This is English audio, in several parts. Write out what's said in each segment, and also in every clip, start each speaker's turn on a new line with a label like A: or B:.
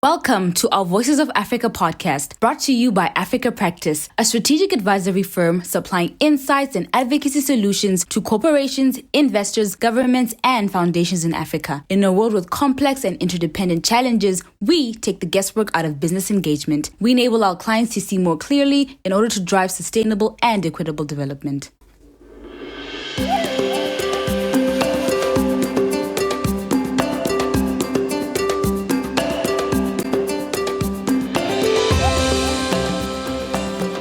A: Welcome to our Voices of Africa podcast, brought to you by Africa Practice, a strategic advisory firm supplying insights and advocacy solutions to corporations, investors, governments, and foundations in Africa. In a world with complex and interdependent challenges, we take the guesswork out of business engagement. We enable our clients to see more clearly in order to drive sustainable and equitable development.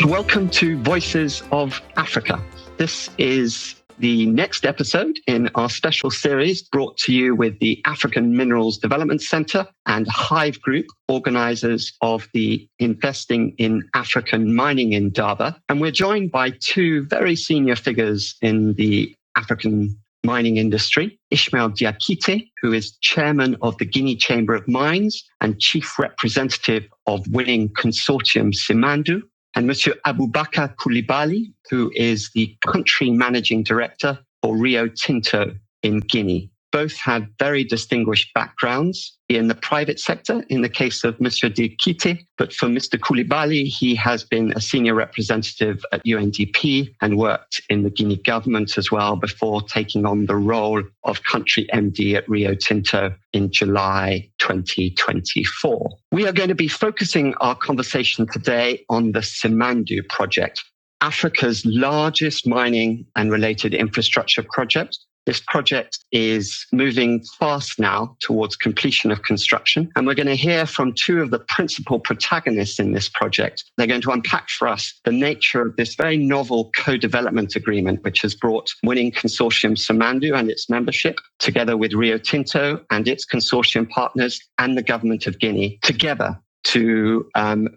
B: Welcome to Voices of Africa. This is the next episode in our special series brought to you with the African Minerals Development Centre and Hive Group, organisers of the Investing in African Mining Indaba. And we're joined by two very senior figures in the African mining industry, Ismael Diakité, who is chairman of the Guinea Chamber of Mines and chief representative of winning consortium Simandou, and Monsieur Aboubacar Koulibaly, who is the country managing director for Rio Tinto in Guinea. Both have very distinguished backgrounds in the private sector, in the case of Monsieur Diakité, but for Mr. Koulibaly, he has been a senior representative at UNDP and worked in the Guinea government as well before taking on the role of country MD at Rio Tinto in July 2024. We are going to be focusing our conversation today on the Simandou project, Africa's largest mining and related infrastructure project. This project is moving fast now towards completion of construction, and we're going to hear from two of the principal protagonists in this project. They're going to unpack for us the nature of this very novel co-development agreement, which has brought winning consortium Simandou and its membership, together with Rio Tinto and its consortium partners and the government of Guinea, together to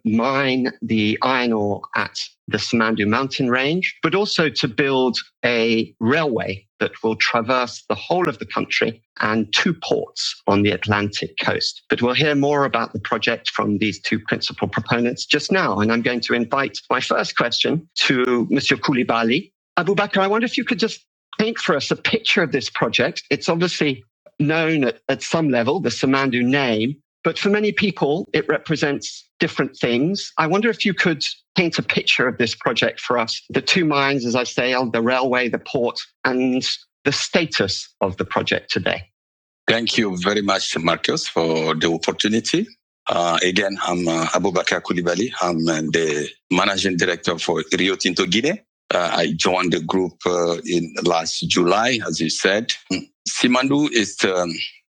B: mine the iron ore at the Simandou mountain range, but also to build a railway that will traverse the whole of the country and two ports on the Atlantic coast. But we'll hear more about the project from these two principal proponents just now. And I'm going to invite my first question to Monsieur Koulibaly. Aboubacar, I wonder if you could just paint for us a picture of this project. It's obviously known at some level, the Simandou name, but for many people, it represents different things. I wonder if you could paint a picture of this project for us, the two mines, as I say, the railway, the port, and the status of the project today.
C: Thank you very much, Marcus, for the opportunity. Again, I'm Aboubacar Koulibaly. I'm the managing director for Rio Tinto Guinea. I joined the group in last July, as you said. Simandou is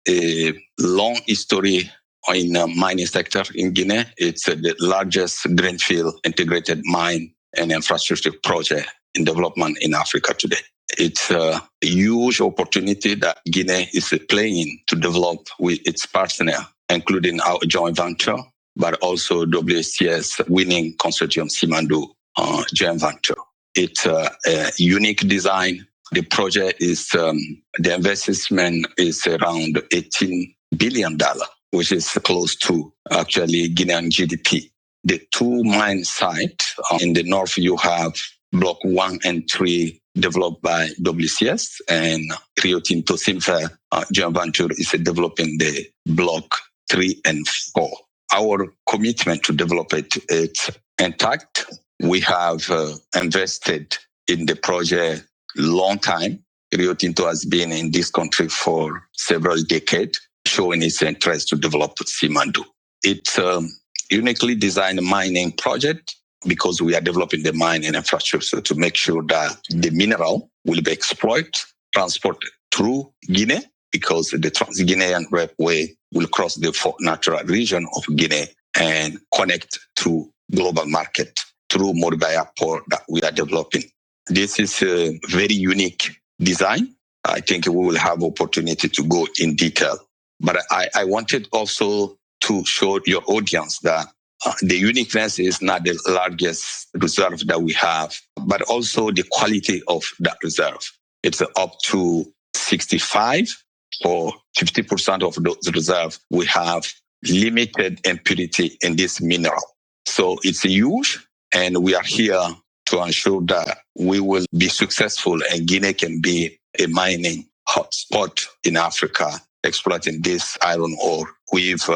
C: a long history in the mining sector in Guinea. It's the largest greenfield integrated mine and infrastructure project in development in Africa today. It's a huge opportunity that Guinea is playing to develop with its partner, including our joint venture, but also WCS winning consortium Simandou joint venture. It's a unique design. The project is, the investment is around $18 billion. Which is close to actually Guinean GDP. The two mine sites in the north, you have Block 1 and 3 developed by WCS, and Rio Tinto Simfer joint venture is developing the Block 3 and 4. Our commitment to develop it is intact. We have invested in the project long time. Rio Tinto has been in this country for several decades, showing its interest to develop Simandou. It's a uniquely designed mining project because we are developing the mining infrastructure to make sure that the mineral will be exploited, transported through Guinea, because the Trans-Guinean Railway will cross the natural region of Guinea and connect to global market through Moribaya port that we are developing. This is a very unique design. I think we will have opportunity to go in detail. But I wanted also to show your audience that the uniqueness is not the largest reserve that we have, but also the quality of that reserve. It's up to 65 or 50% of those reserves. We have limited impurity in this mineral. So it's huge, and we are here to ensure that we will be successful and Guinea can be a mining hotspot in Africa exploiting this iron ore with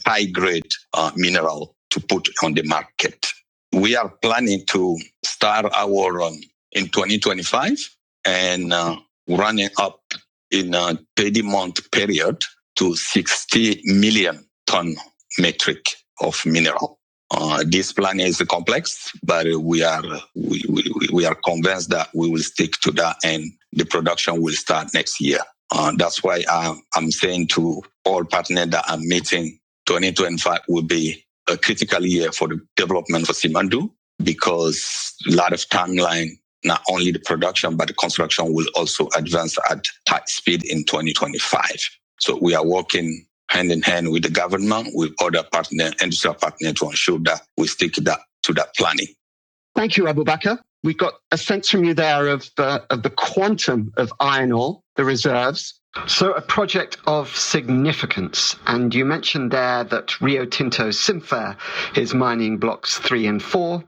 C: high-grade mineral to put on the market. We are planning to start our in 2025 and running up in a 30-month period to 60 million ton metric of mineral. This plan is complex, but we are convinced that we will stick to that and the production will start next year. That's why I'm saying to all partners that I'm meeting, 2025 will be a critical year for the development for Simandou, because a lot of timeline, not only the production, but the construction will also advance at high speed in 2025. So we are working hand in hand with the government, with other partners, industrial partners, to ensure that we stick to that planning.
B: Thank you, Aboubacar. We got a sense from you there of the quantum of iron ore, the reserves. So a project of significance. And you mentioned there that Rio Tinto's Simfer is mining blocks 3 and 4,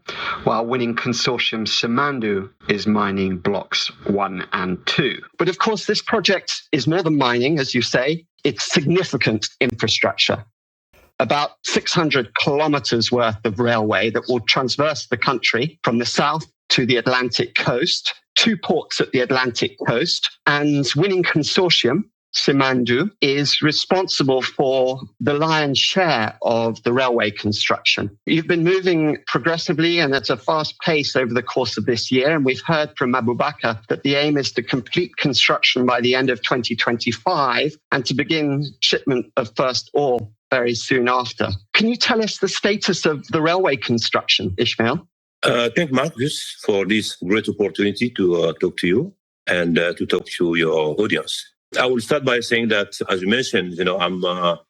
B: while winning consortium Simandou is mining blocks 1 and 2. But of course, this project is more than mining, as you say. It's significant infrastructure. About 600 kilometers worth of railway that will traverse the country from the south to the Atlantic coast, 2 ports at the Atlantic coast, and winning consortium, Simandou, is responsible for the lion's share of the railway construction. You've been moving progressively and at a fast pace over the course of this year, and we've heard from Aboubacar that the aim is to complete construction by the end of 2025 and to begin shipment of first ore very soon after. Can you tell us the status of the railway construction, Ismael?
D: Thank Marcus for this great opportunity to talk to you and to talk to your audience. I will start by saying that, as you mentioned, I'm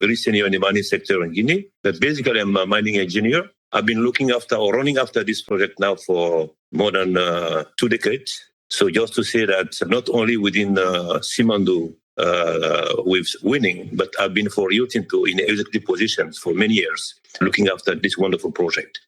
D: very senior in the mining sector in Guinea, but basically I'm a mining engineer. I've been looking after or running after this project now for more than 2 decades. So just to say that not only within Simandou with winning, but I've been for Rio Tinto in executive positions for many years, looking after this wonderful project.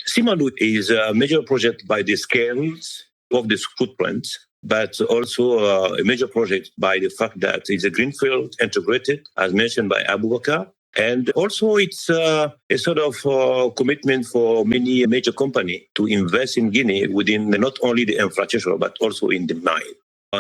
D: Simandou is a major project by the scales of this footprint, but also a major project by the fact that it's a greenfield integrated, as mentioned by Aboubacar. And also it's a sort of commitment for many major companies to invest in Guinea within not only the infrastructure, but also in the mine.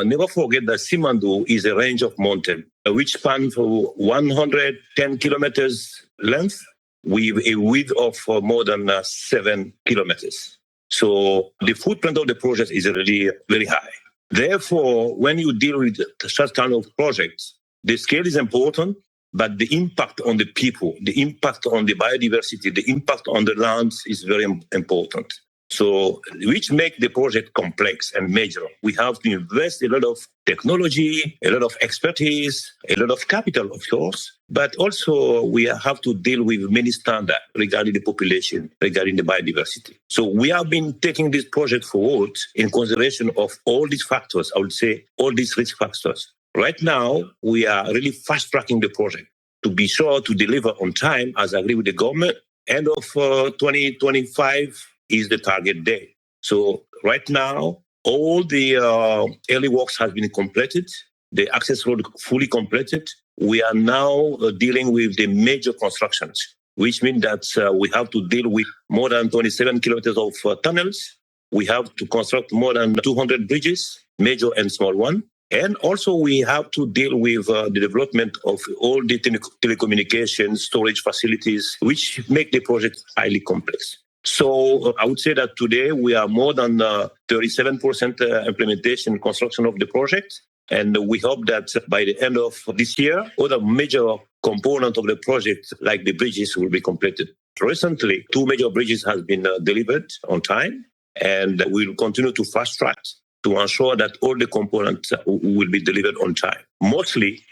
D: Never forget that Simandou is a range of mountains, which span for 110 kilometers length with a width of more than 7 kilometers. So the footprint of the project is really very high. Therefore, when you deal with such kind of projects, the scale is important, but the impact on the people, the impact on the biodiversity, the impact on the lands is very important. So, which make the project complex and major. We have to invest a lot of technology, a lot of expertise, a lot of capital, of course, but also we have to deal with many standards regarding the population, regarding the biodiversity. So we have been taking this project forward in consideration of all these factors, I would say, all these risk factors. Right now, we are really fast-tracking the project to be sure to deliver on time, as agreed with the government. End of 2025 is the target date. So right now, all the early works has been completed. The access road fully completed. We are now dealing with the major constructions, which means that we have to deal with more than 27 kilometers of tunnels. We have to construct more than 200 bridges, major and small one. And also we have to deal with the development of all the telecommunications, storage facilities, which make the project highly complex. So I would say that today we are more than 37% implementation and construction of the project. And we hope that by the end of this year, other major components of the project, like the bridges, will be completed. Recently, 2 major bridges have been delivered on time, and we will continue to fast track to ensure that all the components will be delivered on time. Mostly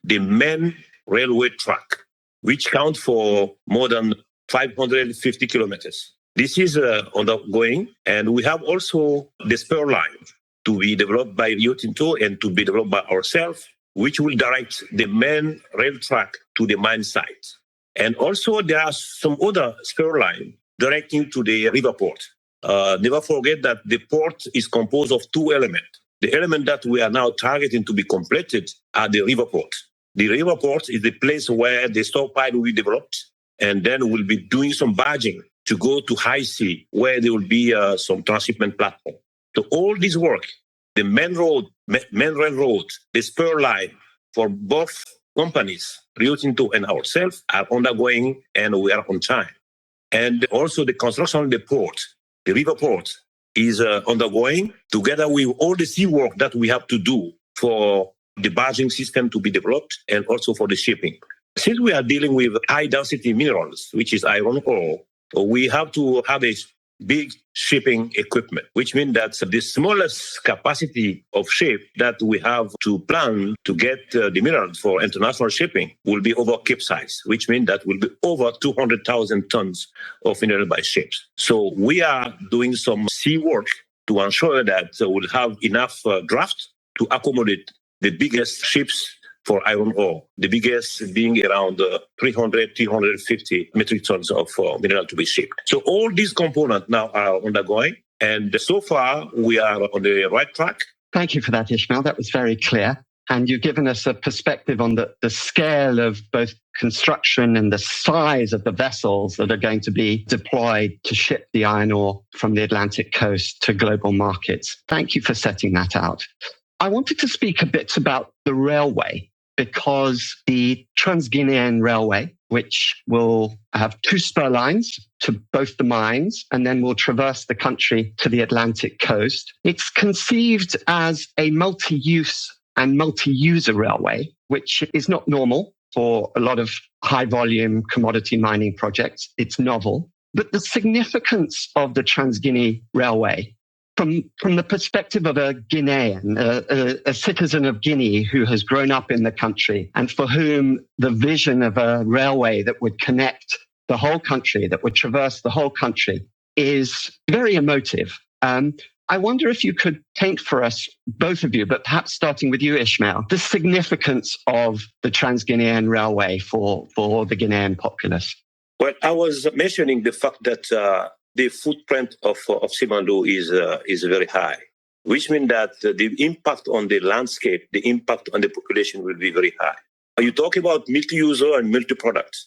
D: the main railway track, which counts for more than 550 kilometers. This is ongoing, and we have also the spur line to be developed by Rio Tinto and to be developed by ourselves, which will direct the main rail track to the mine site. And also there are some other spur line directing to the river port. Never forget that the port is composed of 2 elements. The element that we are now targeting to be completed are the river port. The river port is the place where the stockpile will be developed, and then we'll be doing some barging to go to high sea, where there will be some transshipment platform. So all this work, the main railroad, the spur line for both companies, Rio Tinto and ourselves, are undergoing, and we are on time. And also the construction of the port, the river port, is undergoing together with all the sea work that we have to do for the barging system to be developed and also for the shipping. Since we are dealing with high-density minerals, which is iron ore, we have to have a big shipping equipment, which means that the smallest capacity of ship that we have to plan to get the minerals for international shipping will be over Cape size, which means that will be over 200,000 tons of mineral by ships. So we are doing some sea work to ensure that we'll have enough draft to accommodate the biggest ships for iron ore, the biggest being around 300, 350 metric tons of mineral to be shipped. So all these components now are undergoing, and so far we are on the right track.
B: Thank you for that, Ismael. That was very clear. And you've given us a perspective on the scale of both construction and the size of the vessels that are going to be deployed to ship the iron ore from the Atlantic coast to global markets. Thank you for setting that out. I wanted to speak a bit about the railway, because the Trans-Guinean Railway, which will have 2 spur lines to both the mines and then will traverse the country to the Atlantic coast, it's conceived as a multi-use and multi-user railway, which is not normal for a lot of high-volume commodity mining projects. It's novel. But the significance of the Trans-Guinean Railway, from the perspective of a Guinean, a citizen of Guinea who has grown up in the country and for whom the vision of a railway that would connect the whole country, that would traverse the whole country, is very emotive. I wonder if you could paint for us, both of you, but perhaps starting with you, Ismael, the significance of the Trans-Guinean Railway for the Guinean populace.
D: Well, I was mentioning the fact that the footprint of Simandou is very high, which means that the impact on the landscape, the impact on the population will be very high. You talk about multi-user and multi-product.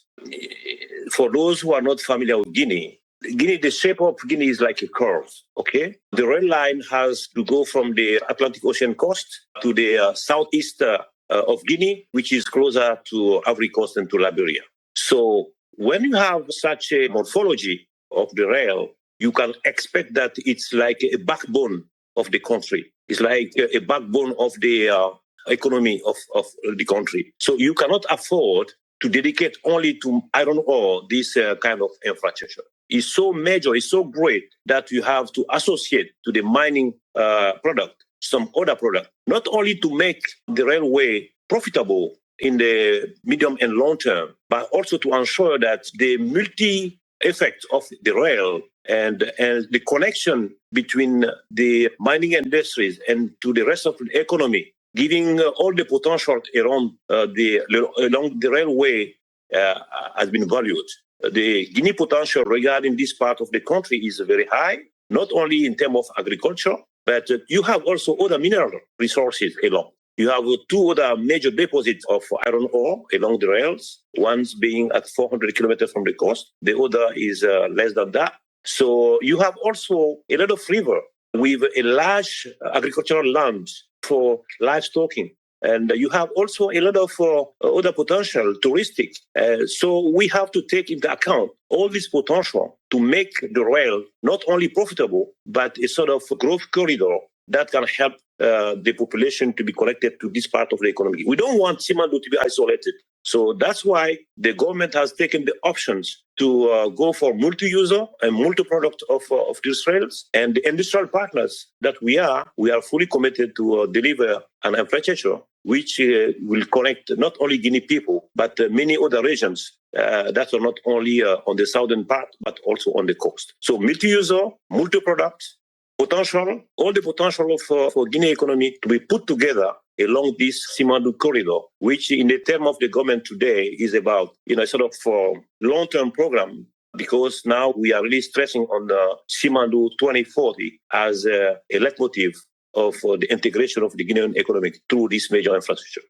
D: For those who are not familiar with Guinea, the shape of Guinea is like a curve, okay? The rail line has to go from the Atlantic Ocean coast to the southeast of Guinea, which is closer to Ivory Coast and to Liberia. So when you have such a morphology of the rail, you can expect that it's like a backbone of the country. It's like a backbone of the economy of the country. So you cannot afford to dedicate only to iron ore this kind of infrastructure. It's so major, it's so great that you have to associate to the mining product some other product, not only to make the railway profitable in the medium and long term, but also to ensure that the multi-effect of the rail and the connection between the mining industries and to the rest of the economy, giving all the potential around along the railway has been valued. The Guinea potential regarding this part of the country is very high, not only in terms of agriculture, but you have also other mineral resources along. You have 2 other major deposits of iron ore along the rails, one being at 400 kilometers from the coast. The other is less than that. So you have also a lot of river with a large agricultural land for livestock. And you have also a lot of other potential touristic. So we have to take into account all this potential to make the rail not only profitable, but a sort of growth corridor that can help the population to be connected to this part of the economy. We don't want Simandou to be isolated. So that's why the government has taken the options to go for multi-user and multi-product of these rails. And the industrial partners that we are fully committed to deliver an infrastructure which will connect not only Guinea people, but many other regions that are not only on the southern part, but also on the coast. So multi-user, multi-product, potential, all the potential for Guinea economy to be put together along this Simandou corridor, which in the term of the government today is about, sort of long-term program, because now we are really stressing on the Simandou 2040 as a leitmotif of the integration of the Guinean economy through this major infrastructure.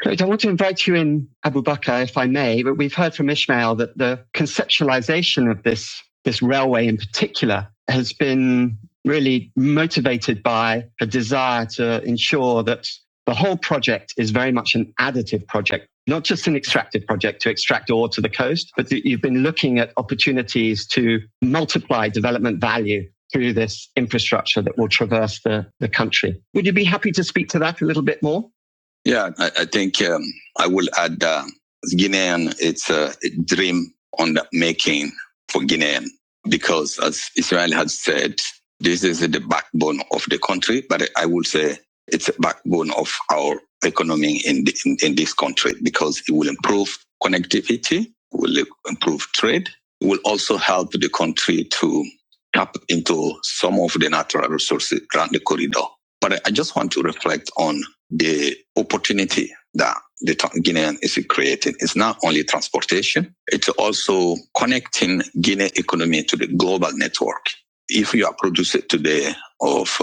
B: Great. I want to invite you in, Aboubacar, if I may, but we've heard from Ismael that the conceptualization of this railway in particular has been really motivated by a desire to ensure that the whole project is very much an additive project, not just an extractive project to extract ore to the coast, but that you've been looking at opportunities to multiply development value through this infrastructure that will traverse the country. Would you be happy to speak to that a little bit more?
C: Yeah, I think I will add Guinean, it's a dream on the making for Guinean, because as Ismael has said, this is the backbone of the country, but I will say it's a backbone of our economy in this country, because it will improve connectivity, will improve trade, it will also help the country to tap into some of the natural resources around the corridor. But I just want to reflect on the opportunity that the Guinean is creating. It's not only transportation, it's also connecting Guinea economy to the global network. If you are producing today of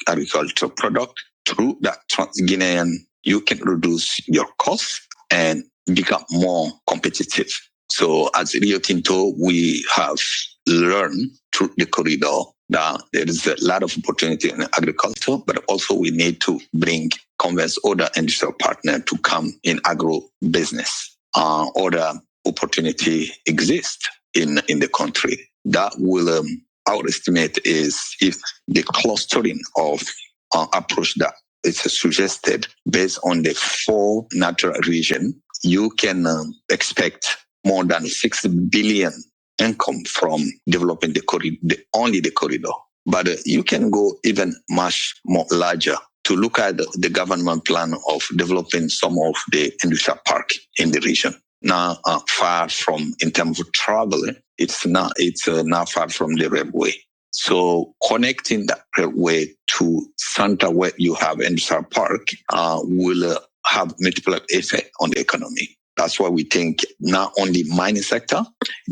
C: agricultural product through that Trans-Guinean, you can reduce your costs and become more competitive. So as Rio Tinto, we have learned through the corridor that there is a lot of opportunity in agriculture, but also we need to convince other industrial partners to come in agro business. Other opportunity exist in the country. That will, our estimate is, if the clustering of approach that is suggested based on the 4 natural region, you can expect more than 6 billion income from developing the corridor. But you can go even much more larger to look at the government plan of developing some of the industrial park in the region. Now, far from, in terms of travel, it's not far from the railway. So connecting that railway to center where you have industrial park will have multiple effect on the economy. That's why we think not only mining sector,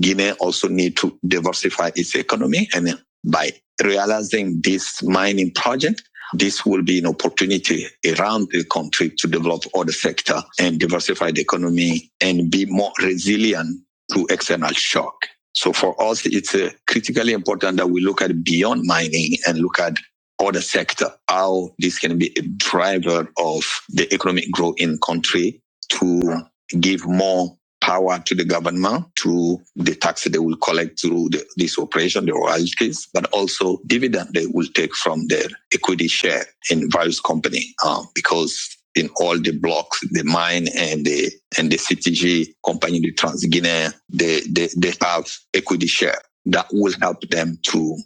C: Guinea also need to diversify its economy. And by realizing this mining project, this will be an opportunity around the country to develop other sector and diversify the economy and be more resilient to external shock. So for us, it's critically important that we look at beyond mining and look at other sector, how this can be a driver of the economic growth in country, to give more power to the government, to the tax they will collect through this operation, the royalties, but also dividend they will take from their equity share in various companies, because in all the blocks, the mine and the CTG company, the Trans-Guinean, they have equity share that will help them to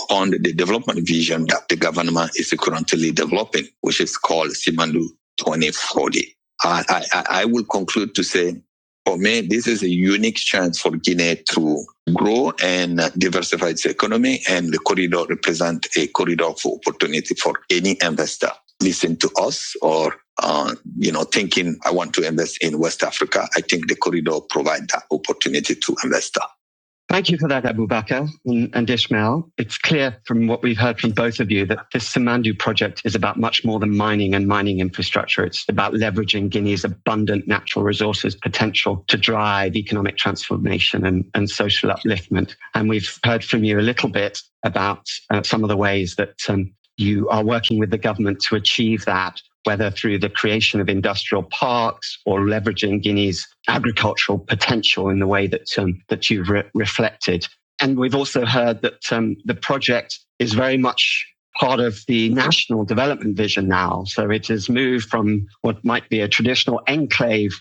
C: fund the development vision that the government is currently developing, which is called Simandou 2040. I will conclude to say, for me, this is a unique chance for Guinea to grow and diversify its economy, and the corridor represents a corridor for opportunity for any investor. Listen to us or, thinking I want to invest in West Africa. I think the corridor provides that opportunity to investor.
B: Thank you for that, Aboubacar and Ismael. It's clear from what we've heard from both of you that this Simandou project is about much more than mining and mining infrastructure. It's about leveraging Guinea's abundant natural resources potential to drive economic transformation and social upliftment. And we've heard from you a little bit about some of the ways that you are working with the government to achieve that, whether through the creation of industrial parks or leveraging Guinea's agricultural potential in the way that you've reflected. And we've also heard that the project is very much part of the national development vision now. So it has moved from what might be a traditional enclave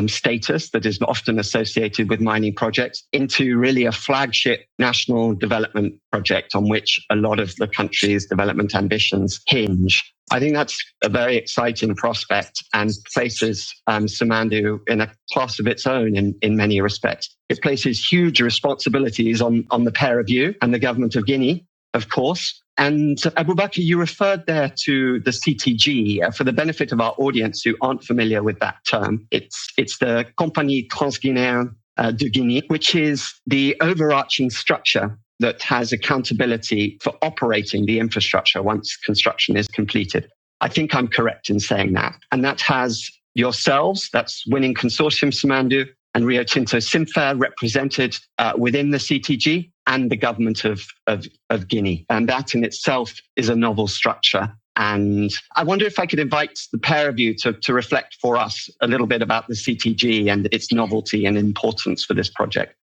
B: status that is often associated with mining projects into really a flagship national development project on which a lot of the country's development ambitions hinge. I think that's a very exciting prospect and places Simandou in a class of its own in many respects. It places huge responsibilities on the pair of you and the government of Guinea, of course. And Aboubacar, you referred there to the CTG. For the benefit of our audience who aren't familiar with that term, it's the Compagnie Trans-Guinean de Guinea, which is the overarching structure that has accountability for operating the infrastructure once construction is completed. I think I'm correct in saying that. And that has yourselves, that's Winning Consortium Simandou, and Rio Tinto Simfer represented within the CTG, and the government of Guinea. And that in itself is a novel structure. And I wonder if I could invite the pair of you to reflect for us a little bit about the CTG and its novelty and importance for this project.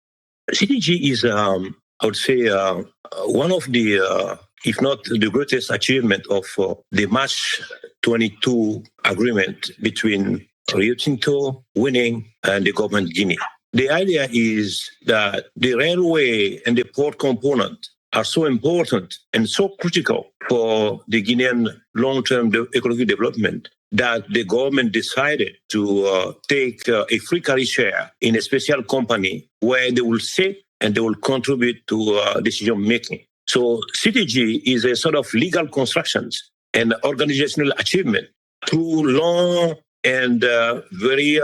D: CTG is, I would say, one of the, if not the greatest achievement of the March 22 agreement between Rio Tinto, Winning, and the government of Guinea. The idea is that the railway and the port component are so important and so critical for the Guinean long-term economic development that the government decided to take a free carry share in a special company where they will sit and they will contribute to decision-making. So CTG is a sort of legal constructions and organizational achievement through long and very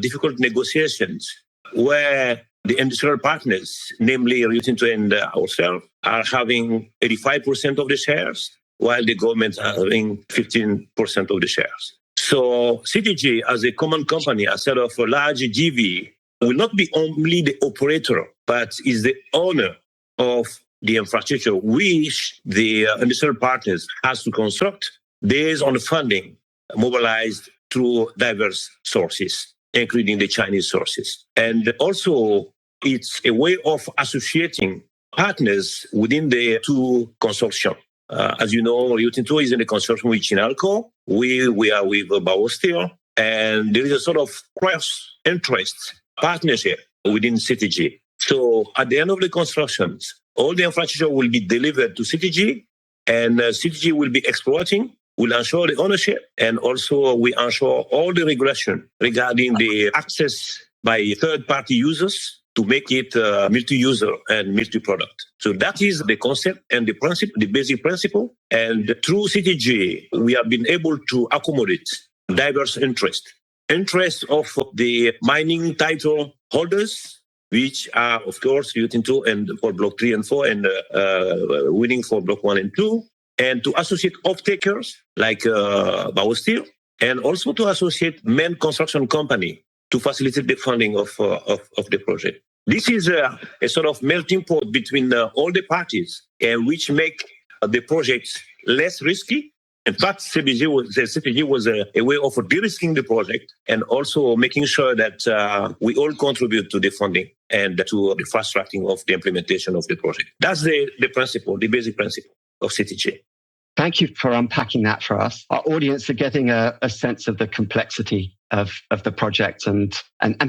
D: difficult negotiations where the industrial partners, namely Rio Tinto and ourselves, are having 85% of the shares, while the government are having 15% of the shares. So CTG, as a common company, a sort of a large GV, will not be only the operator, but is the owner of the infrastructure which the industrial partners has to construct based on the funding mobilized through diverse sources, including the Chinese sources. And also, it's a way of associating partners within the two consortium. As you know, Rio Tinto is in a consortium with Chinalco. We are with Bao Steel, and there is a sort of cross-interest partnership within CTG. So at the end of the constructions, all the infrastructure will be delivered to CTG, and CTG will be exploiting, will ensure the ownership, and also we ensure all the regulation regarding the access by third-party users to make it multi-user and multi-product. So that is the concept and the principle, the basic principle. And through CTG, we have been able to accommodate diverse interests of the mining title holders, which are, of course, Rio Tinto and for Block 3 and 4 and Winning for Block 1 and 2, and to associate off-takers like Bao Steel, and also to associate main construction company to facilitate the funding of the project. This is a sort of melting pot between all the parties, which make the project less risky. In fact, CTG was a way of de-risking the project and also making sure that we all contribute to the funding and to the fast-tracking of the implementation of the project. That's the principle, the basic principle of CTG.
B: Thank you for unpacking that for us. Our audience are getting a sense of the complexity of the project and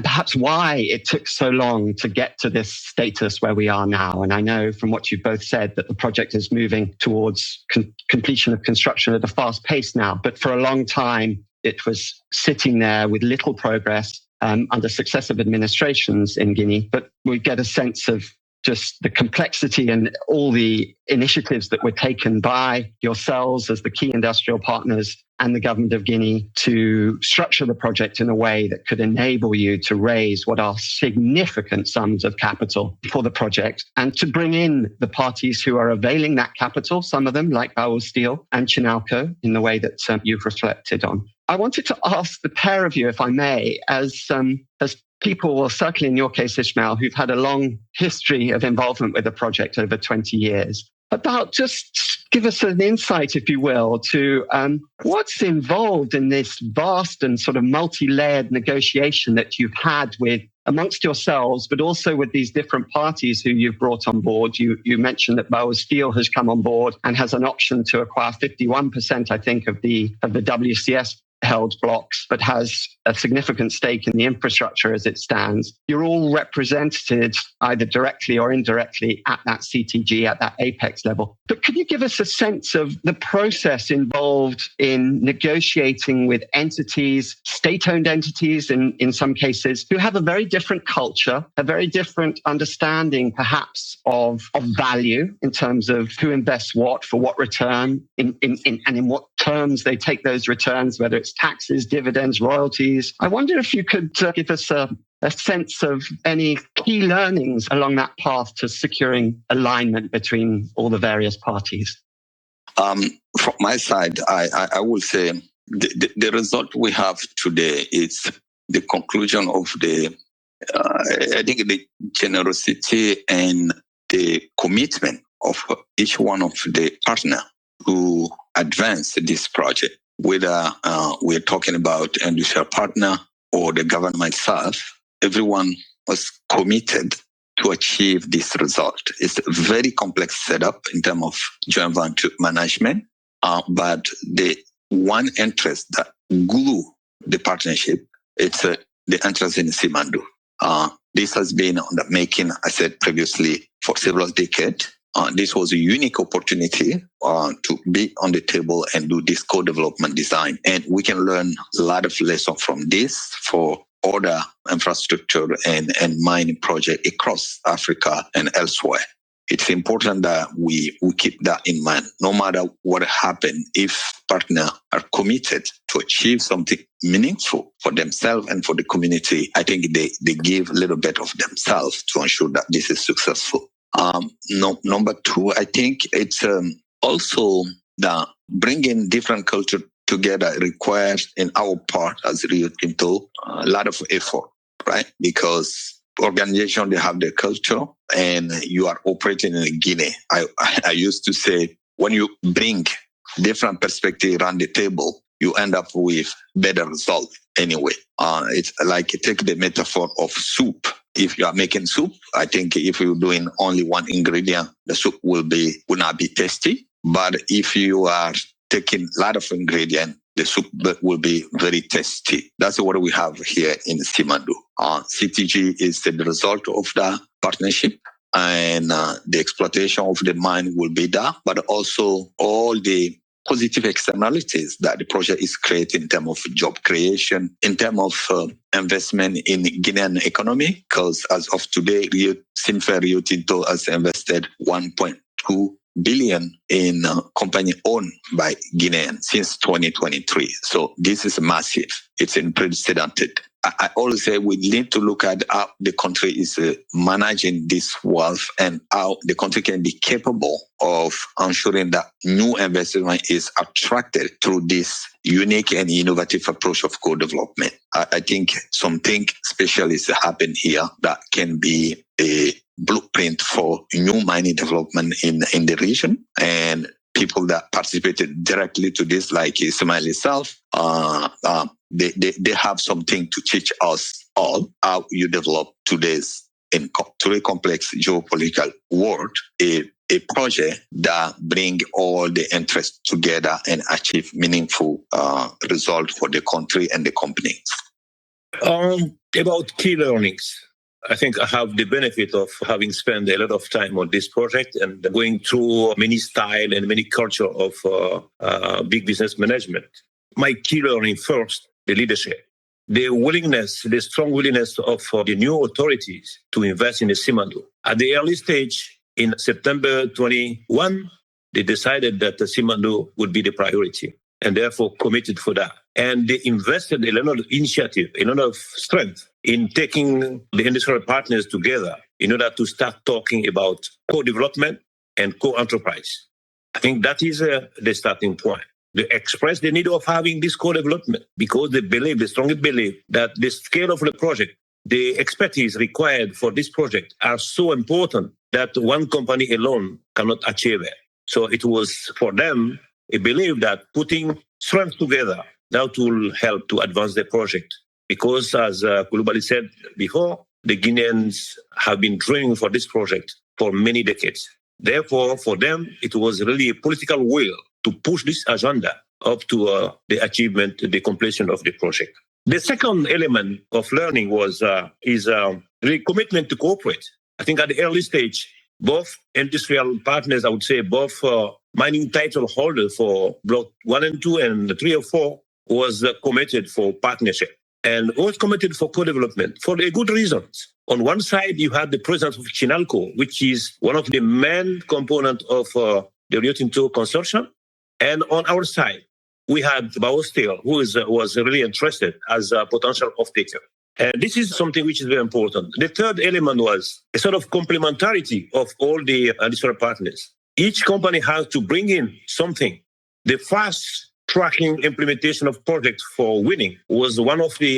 B: perhaps why it took so long to get to this status where we are now. And I know from what you've both said that the project is moving towards completion of construction at a fast pace now. But for a long time, it was sitting there with little progress under successive administrations in Guinea. But we get a sense of just the complexity and all the initiatives that were taken by yourselves as the key industrial partners and the government of Guinea to structure the project in a way that could enable you to raise what are significant sums of capital for the project and to bring in the parties who are availing that capital, some of them like Bao Steel and Chinalco, in the way that you've reflected on. I wanted to ask the pair of you, if I may, as people, well, certainly in your case, Ismael, who've had a long history of involvement with the project over 20 years, about just give us an insight, if you will, to what's involved in this vast and sort of multi-layered negotiation that you've had with amongst yourselves, but also with these different parties who you've brought on board. You mentioned that Bao Steel has come on board and has an option to acquire 51%, I think, of the WCS held blocks, but has a significant stake in the infrastructure as it stands. You're all represented either directly or indirectly at that CTG, at that apex level. But could you give us a sense of the process involved in negotiating with entities, state-owned entities in some cases, who have a very different culture, a very different understanding perhaps of value in terms of who invests what, for what return, and in what terms they take those returns, whether it's taxes, dividends, royalties. I wonder if you could give us a sense of any key learnings along that path to securing alignment between all the various parties.
C: From my side, I will say The result we have today is the conclusion of I think the generosity and the commitment of each one of the partner to advance this project, whether we're talking about industrial partner or the government itself. Everyone was committed to achieve this result. It's a very complex setup in terms of joint venture management, but the one interest that glue the partnership, it's the interest in Simandou. This has been on the making, I said previously, for several decades. This was a unique opportunity to be on the table and do this co-development design. And we can learn a lot of lessons from this for other infrastructure and mining projects across Africa and elsewhere. It's important that we keep that in mind. No matter what happens, if partners are committed to achieve something meaningful for themselves and for the community, I think they give a little bit of themselves to ensure that this is successful. Number two, I think it's also that bringing different cultures together requires, in our part as Rio Tinto, a lot of effort, right? Because organizations, they have their culture, and you are operating in Guinea. I used to say, when you bring different perspectives around the table, you end up with better results anyway. It's like, take the metaphor of soup. If you are making soup, I think if you're doing only one ingredient, the soup will not be tasty. But if you are taking a lot of ingredients, the soup will be very tasty. That's what we have here in Simandou. CTG is the result of the partnership, and the exploitation of the mine will be there, but also all the positive externalities that the project is creating in terms of job creation, in terms of investment in Guinean economy, because as of today, Rio Tinto has invested 1.2 billion in company owned by Guinean since 2023. So this is massive. It's unprecedented. I always say we need to look at how the country is managing this wealth and how the country can be capable of ensuring that new investment is attracted through this unique and innovative approach of co-development. I think something special is happening here that can be a blueprint for new mining development in the region, and people that participated directly to this, like Ismael itself, they have something to teach us all how you develop today's in very complex geopolitical world, a project that bring all the interests together and achieve meaningful result for the country and the companies.
D: About key learnings. I think I have the benefit of having spent a lot of time on this project and going through many style and many culture of big business management. My key learning first, the leadership, the strong willingness of the new authorities to invest in the Simandou. At the early stage, in September 21, they decided that the Simandou would be the priority and therefore committed for that. And they invested a lot of initiative, a lot of strength in taking the industrial partners together in order to start talking about co-development and co-enterprise. I think that is the starting point. They express the need of having this co-development because they strongly believe that the scale of the project, the expertise required for this project are so important that one company alone cannot achieve it. So it was for them a belief that putting strength together, that will help to advance the project. Because as Koulibaly said before, the Guineans have been dreaming for this project for many decades. Therefore, for them, it was really a political will to push this agenda up to the achievement, the completion of the project. The second element of learning is really commitment to cooperate. I think at the early stage, both industrial partners, I would say both mining title holders for Block 1 and 2 and 3 or 4 was committed for partnership and was committed for co-development for a good reasons. On one side, you had the presence of Chinalco, which is one of the main components of the Rio Tinto consortium. And on our side, we had Bao Steel, who was really interested as a potential off-taker. And this is something which is very important. The third element was a sort of complementarity of all the industrial partners. Each company has to bring in something. The fast tracking implementation of projects for winning was one of the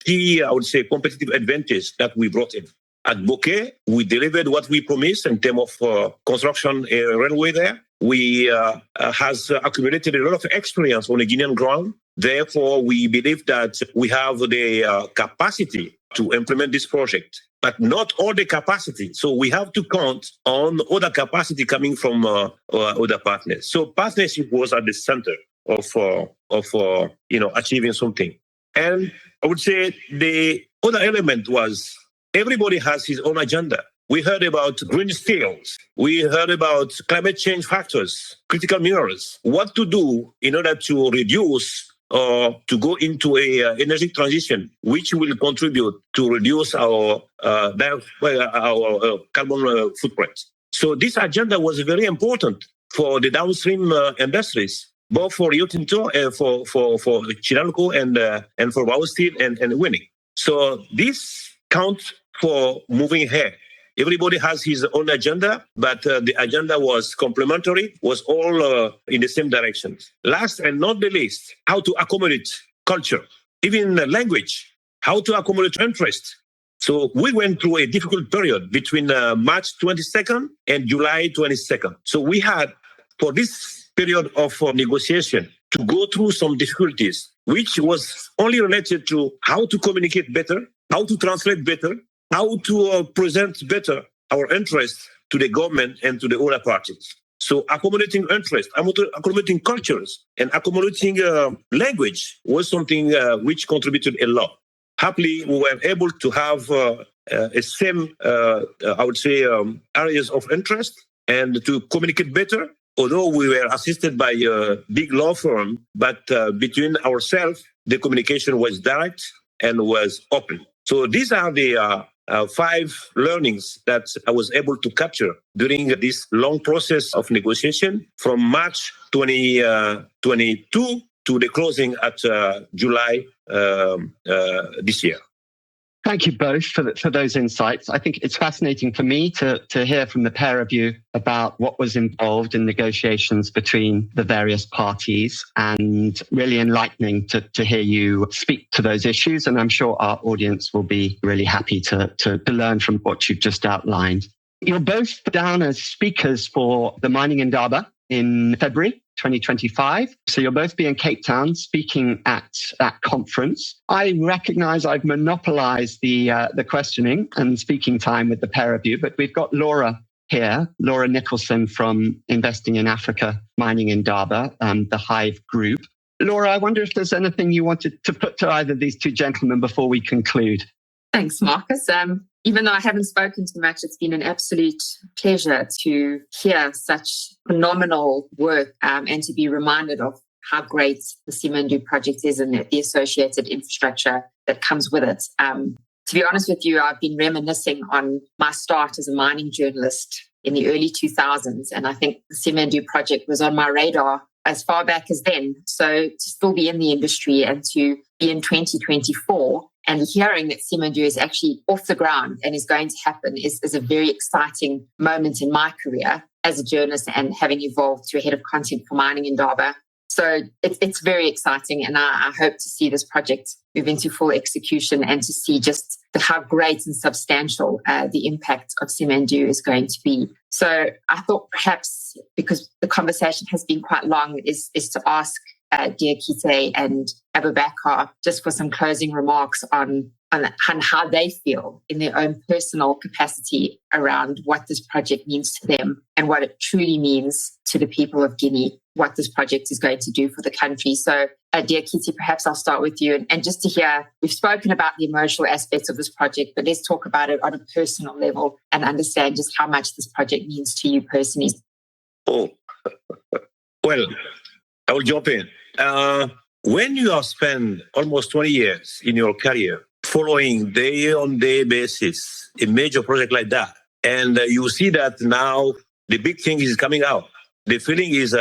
D: key, I would say, competitive advantage that we brought in. At Bokeh, we delivered what we promised in terms of construction railway there. We has accumulated a lot of experience on the Guinean ground. Therefore, we believe that we have the capacity to implement this project, but not all the capacity. So we have to count on other capacity coming from other partners. So partnership was at the center of achieving something. And I would say the other element was everybody has his own agenda. We heard about green steels. We heard about climate change factors, critical minerals, what to do in order to reduce or to go into a energy transition, which will contribute to reduce our carbon footprint. So this agenda was very important for the downstream industries, both for Rio Tinto, for Chinalco, and for Bao Steel and Winning. So this counts for moving ahead. Everybody has his own agenda, but the agenda was complementary, was all in the same direction. Last and not the least, how to accommodate culture, even language, how to accommodate interest. So we went through a difficult period between March 22nd and July 22nd. So we had, for this period of negotiation, to go through some difficulties, which was only related to how to communicate better, how to translate better, how to present better our interests to the government and to the other parties. So accommodating interest, accommodating cultures, and accommodating language was something which contributed a lot. Happily, we were able to have a same, I would say, areas of interest and to communicate better, although we were assisted by a big law firm, but between ourselves, the communication was direct and was open. So these are the 5 learnings that I was able to capture during this long process of negotiation from March 2022 to the closing at July this year.
B: Thank you both for those insights. I think it's fascinating for me to hear from the pair of you about what was involved in negotiations between the various parties, and really enlightening to hear you speak to those issues. And I'm sure our audience will be really happy to learn from what you've just outlined. You're both down as speakers for the Mining Indaba in February 2025. So you'll both be in Cape Town speaking at that conference. I recognize I've monopolized the questioning and speaking time with the pair of you, but we've got Laura here, Laura Nicholson from Investing in Africa, Mining Indaba, the Hive Group. Laura, I wonder if there's anything you wanted to put to either of these two gentlemen before we conclude.
E: Thanks, Marcus. Even though I haven't spoken too much, it's been an absolute pleasure to hear such phenomenal work and to be reminded of how great the Simandou project is and the associated infrastructure that comes with it. To be honest with you, I've been reminiscing on my start as a mining journalist in the early 2000s, and I think the Simandou project was on my radar as far back as then. So to still be in the industry and to be in 2024 and hearing that Simandou is actually off the ground and is going to happen is a very exciting moment in my career as a journalist and having evolved to a head of content for Mining Indaba. So it's very exciting, and I hope to see this project move into full execution and to see just how great and substantial the impact of Simandou is going to be. So I thought perhaps, because the conversation has been quite long, is to ask Diakité and Aboubacar just for some closing remarks on how they feel in their own personal capacity around what this project means to them and what it truly means to the people of Guinea, what this project is going to do for the country. So, Diakité, perhaps I'll start with you and just to hear, we've spoken about the emotional aspects of this project, but let's talk about it on a personal level and understand just how much this project means to you personally.
D: Oh, well, I will jump in. When you have spent almost 20 years in your career following day-on-day basis a major project like that, and you see that now the big thing is coming out, the feeling is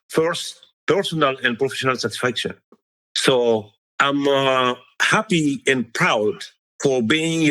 D: first personal and professional satisfaction. So I'm happy and proud for being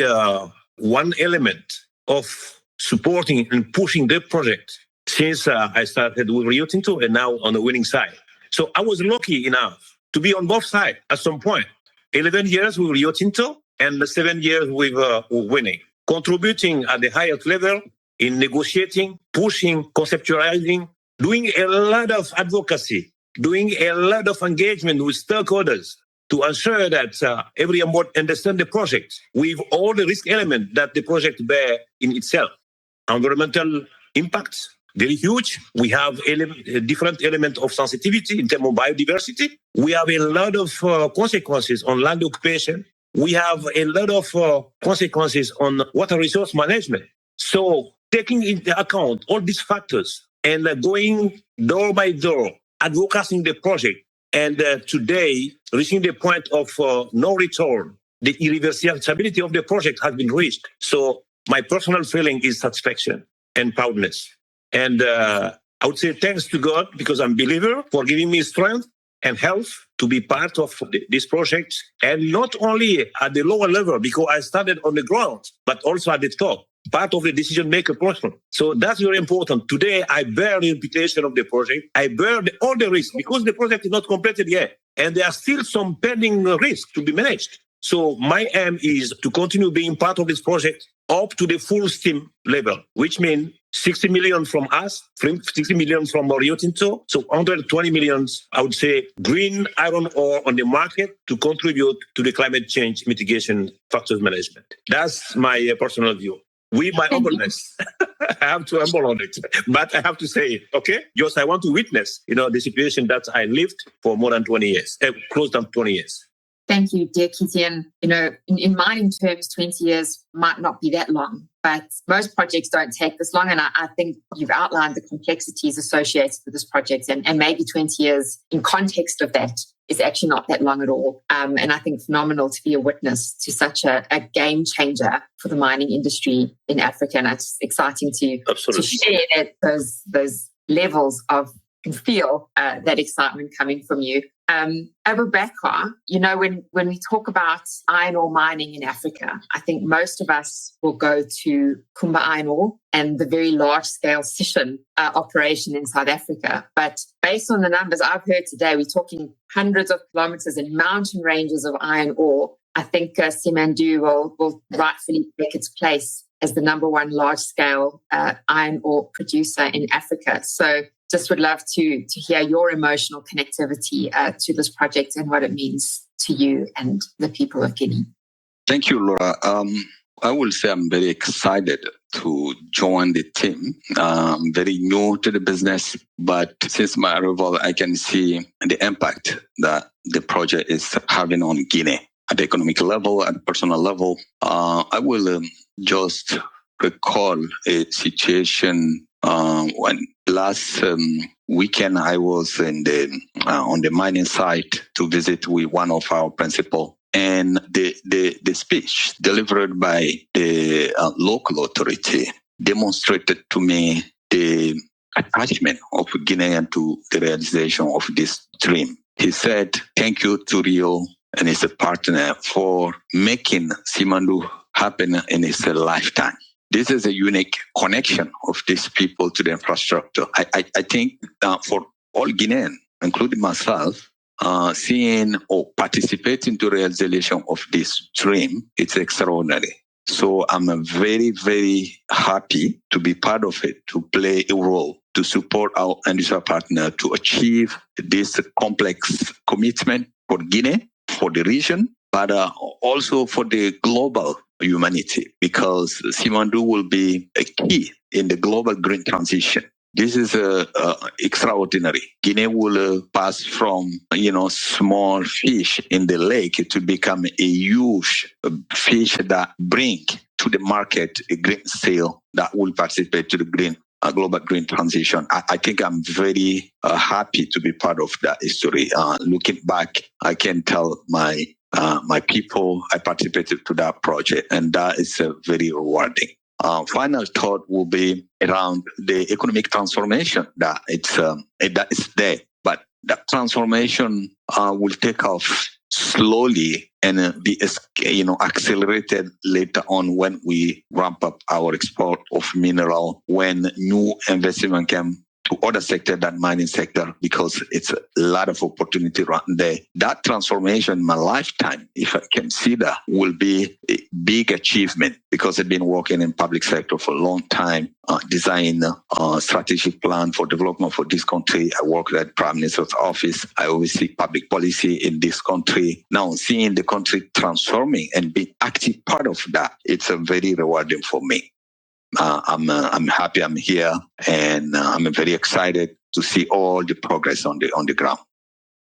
D: one element of supporting and pushing the project since I started with Rio Tinto and now on the winning side. So I was lucky enough to be on both sides at some point. 11 years with Rio Tinto and 7 years with Guinea, contributing at the highest level in negotiating, pushing, conceptualizing, doing a lot of advocacy, doing a lot of engagement with stakeholders to ensure that everyone understand the project with all the risk elements that the project bear in itself. Environmental impacts, very huge. We have different elements of sensitivity in terms of biodiversity. We have a lot of consequences on land occupation. We have a lot of consequences on water resource management. So taking into account all these factors and going door by door, advocating the project, and today reaching the point of no return, the irreversibility of the project has been reached. So my personal feeling is satisfaction and proudness. And I would say thanks to God, because I'm a believer, for giving me strength and health to be part of this project. And not only at the lower level, because I started on the ground, but also at the top, part of the decision-maker person. So that's very important. Today, I bear the reputation of the project. I bear all the risks, because the project is not completed yet. And there are still some pending risks to be managed. So my aim is to continue being part of this project up to the full steam level, which means 60 million from us, 60 million from Rio Tinto, so 120 million, I would say, green iron ore on the market to contribute to the climate change mitigation factors management. That's my personal view. With my humbleness, I have to humble on it, but I have to say it, okay? Just I want to witness, the situation that I lived for more than 20 years, close to 20 years.
E: Thank you, Diakité. And, in mining terms, 20 years might not be that long, but most projects don't take this long. And I think you've outlined the complexities associated with this project, and maybe 20 years in context of that is actually not that long at all. And I think phenomenal to be a witness to such a game changer for the mining industry in Africa. And it's exciting to share that those levels of and feel that excitement coming from you. Aboubacar, when we talk about iron ore mining in Africa, I think most of us will go to Kumba Iron Ore and the very large-scale Sishen operation in South Africa. But based on the numbers I've heard today, we're talking hundreds of kilometers and mountain ranges of iron ore. I think Simandou will rightfully take its place as the number one large-scale iron ore producer in Africa. So just would love to hear your emotional connectivity to this project and what it means to you and the people of Guinea.
C: Thank you, Laura. I will say I'm very excited to join the team. I'm very new to the business, but since my arrival, I can see the impact that the project is having on Guinea at the economic level, at the personal level. I will just recall a situation when last weekend I was in on the mining site to visit with one of our principals, and the speech delivered by the local authority demonstrated to me the attachment of Guinean to the realization of this dream. He said, "Thank you to Rio and his partner for making Simandou happen in his lifetime." This is a unique connection of these people to the infrastructure. I think for all Guineans, including myself, seeing or participating to the realization of this dream, it's extraordinary. So I'm very, very happy to be part of it, to play a role, to support our industrial partner to achieve this complex commitment for Guinea, for the region, but also for the global humanity, because Simandou will be a key in the global green transition. This is extraordinary. Guinea will pass from, small fish in the lake to become a huge fish that bring to the market a green sale that will participate to the green global green transition. I think I'm very happy to be part of that history. Looking back, I can tell my people, I participated to that project, and that is very rewarding. Final thought will be around the economic transformation that that is there, but that transformation will take off slowly and be accelerated later on when we ramp up our export of mineral, when new investment can to other sectors than mining sector, because it's a lot of opportunity around there. That transformation in my lifetime, if I can see that, will be a big achievement, because I've been working in public sector for a long time, design a strategic plan for development for this country. I work at Prime Minister's office. I oversee public policy in this country. Now seeing the country transforming and being active part of that, it's very rewarding for me. I'm happy I'm here, and I'm very excited to see all the progress on the ground.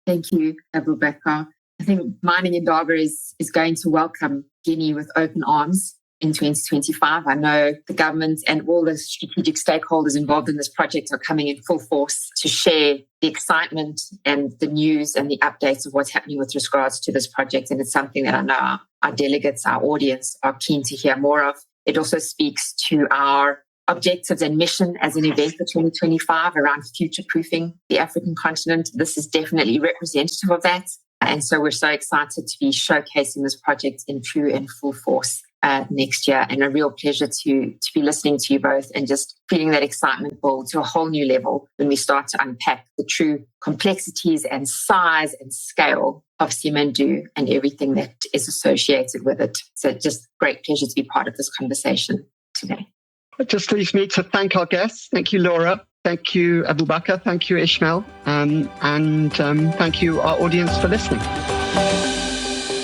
E: Thank you, Aboubacar. I think Mining Indaba is going to welcome Guinea with open arms in 2025. I know the government and all the strategic stakeholders involved in this project are coming in full force to share the excitement and the news and the updates of what's happening with regards to this project. And it's something that I know our delegates, our audience are keen to hear more of. It also speaks to our objectives and mission as an event for 2025 around future-proofing the African continent. This is definitely representative of that. And so we're so excited to be showcasing this project in true and full force next year. And a real pleasure to be listening to you both and just feeling that excitement build to a whole new level when we start to unpack the true complexities and size and scale of Simandou and everything that is associated with it. So just great pleasure to be part of this conversation today.
B: It just leaves me to thank our guests. Thank you, Laura. Thank you, Aboubacar. Thank you, Ismael. And thank you, our audience, for listening.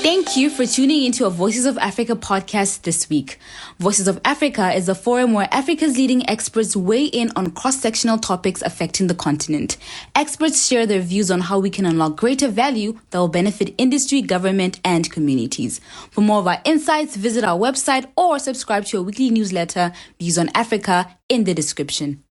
A: Thank you for tuning into a Voices of Africa podcast this week. Voices of Africa is a forum where Africa's leading experts weigh in on cross-sectional topics affecting the continent. Experts share their views on how we can unlock greater value that will benefit industry, government, and communities. For more of our insights, visit our website or subscribe to our weekly newsletter, Views on Africa, in the description.